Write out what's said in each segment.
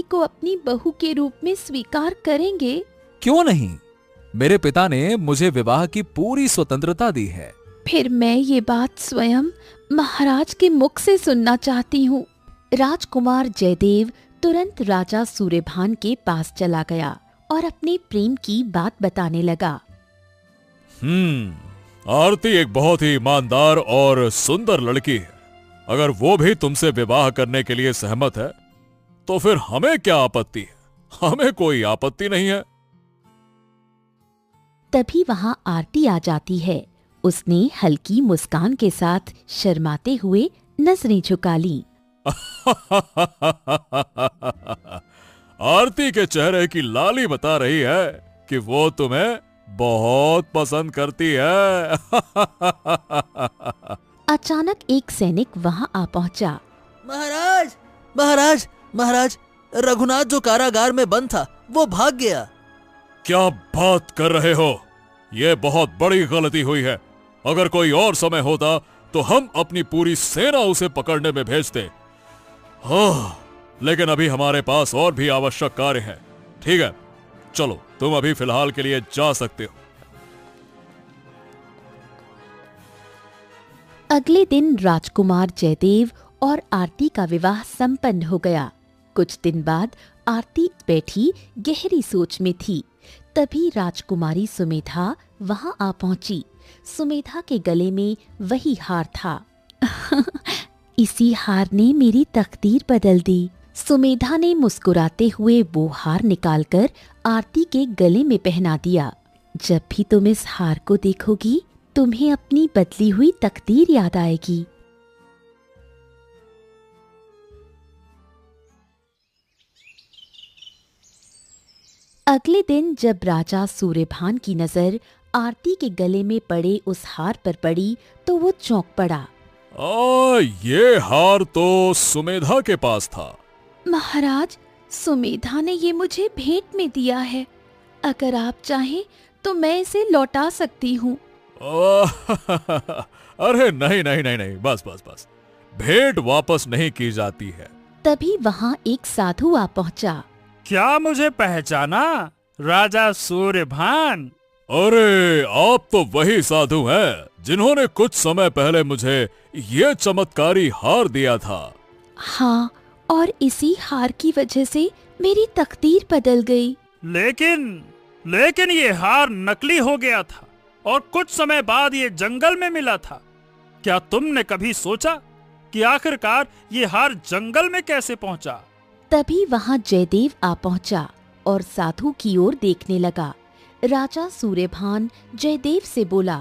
को अपनी बहू के रूप में स्वीकार करेंगे? क्यों नहीं? मेरे पिता ने मुझे विवाह की पूरी स्वतंत्रता दी है। फिर मैं ये बात स्वयं महाराज के मुख से सुनना चाहती हूँ। राजकुमार जयदेव तुरंत राजा सूर्यभान के पास चला गया और अपने प्रेम की बात बताने लगा। आरती एक बहुत ही ईमानदार और सुंदर लड़की है। अगर वो भी तुमसे विवाह करने के लिए सहमत है तो फिर हमें क्या आपत्ति है? हमें कोई आपत्ति नहीं है। तभी वहां आरती आ जाती है। उसने हल्की मुस्कान के साथ शर्माते हुए नजरें झुका ली। आरती के चेहरे की लाली बता रही है कि वो तुम्हें बहुत पसंद करती है। अचानक एक सैनिक वहां आ पहुंचा। महाराज महाराज महाराज, रघुनाथ जो कारागार में बंद था वो भाग गया। क्या बात कर रहे हो? ये बहुत बड़ी गलती हुई है। अगर कोई और समय होता तो हम अपनी पूरी सेना उसे पकड़ने में भेजते। लेकिन अभी हमारे पास और भी आवश्यक कार्य हैं। ठीक है, चलो तुम अभी फिलहाल के लिए जा सकते हो। अगले दिन राजकुमार जयदेव और आरती का विवाह संपन्न हो गया। कुछ दिन बाद आरती बैठी गहरी सोच में थी। तभी राजकुमारी सुमेधा वहां आ पहुंची। सुमेधा के गले में वही हार था। इसी हार ने मेरी तकदीर बदल दी। सुमेधा ने मुस्कुराते हुए वो हार निकालकर आरती के गले में पहना दिया। जब भी तुम इस हार को देखोगी, तुम्हें अपनी बदली हुई तकदीर याद आएगी। अगले दिन जब राजा सूर्यभान की नजर आरती के गले में पड़े उस हार पर पड़ी तो वो चौंक पड़ा। ये हार तो सुमेधा के पास था। महाराज, सुमेधा ने ये मुझे भेंट में दिया है। अगर आप चाहें तो मैं इसे लौटा सकती हूँ। अरे नहीं नहीं नहीं नहीं, बस बस बस, भेंट वापस नहीं की जाती है। तभी वहाँ एक साधु आ पहुँचा। क्या मुझे पहचाना, राजा सूर्यभान? अरे आप तो वही साधु हैं जिन्होंने कुछ समय पहले मुझे ये चमत्कारी हार दिया था। हाँ, और इसी हार की वजह से मेरी तकदीर बदल गई। लेकिन ये हार नकली हो गया था और कुछ समय बाद ये जंगल में मिला था। क्या तुमने कभी सोचा कि आखिरकार ये हार जंगल में कैसे पहुंचा? तभी वहाँ जयदेव आ पहुंचा और साधु की ओर देखने लगा। राजा सूर्यभान जयदेव से बोला,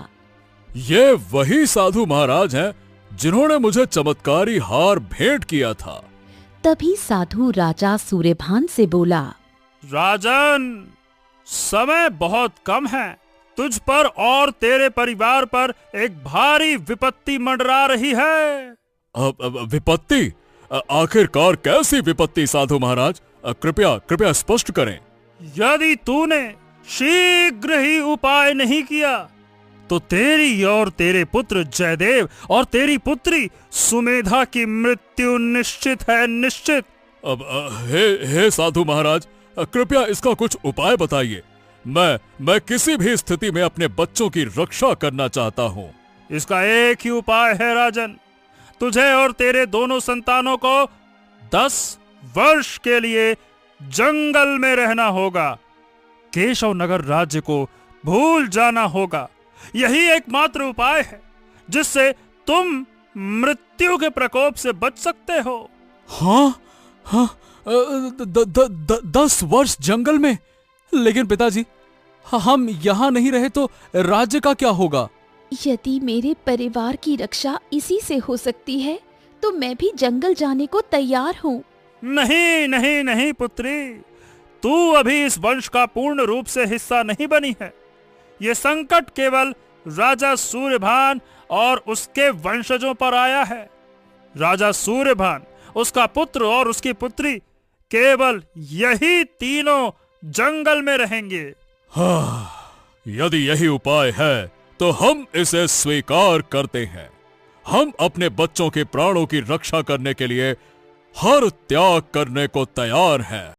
ये वही साधु महाराज हैं जिन्होंने मुझे चमत्कारी हार भेंट किया था। तभी साधु राजा सूर्यभान से बोला, राजन, समय बहुत कम है। तुझ पर और तेरे परिवार पर एक भारी विपत्ति मंडरा रही है। विपत्ति? आखिरकार कैसी विपत्ति साधु महाराज? कृपया स्पष्ट करें। यदि तूने शीघ्र ही उपाय नहीं किया तो तेरी और तेरे पुत्र जयदेव और तेरी पुत्री सुमेधा की मृत्यु निश्चित है, निश्चित। हे साधु महाराज, कृपया इसका कुछ उपाय बताइए। मैं किसी भी स्थिति में अपने बच्चों की रक्षा करना चाहता हूँ। इसका एक ही उपाय है राजन। तुझे और तेरे दोनों संतानों को 10 वर्ष के लिए जंगल में रहना होगा। केशव नगर राज्य को भूल जाना होगा। यही एकमात्र उपाय है जिससे तुम मृत्यु के प्रकोप से बच सकते हो। हाँ, 10 वर्ष जंगल में? लेकिन पिताजी, हम यहाँ नहीं रहे तो राज्य का क्या होगा? यदि मेरे परिवार की रक्षा इसी से हो सकती है तो मैं भी जंगल जाने को तैयार हूँ। नहीं नहीं नहीं पुत्री, तू अभी इस वंश का पूर्ण रूप से हिस्सा नहीं बनी है। ये संकट केवल राजा सूर्यभान और उसके वंशजों पर आया है। राजा सूर्यभान, उसका पुत्र और उसकी पुत्री, केवल यही तीनों जंगल में रहेंगे। यदि यही उपाय है तो हम इसे स्वीकार करते हैं। हम अपने बच्चों के प्राणों की रक्षा करने के लिए हर त्याग करने को तैयार हैं।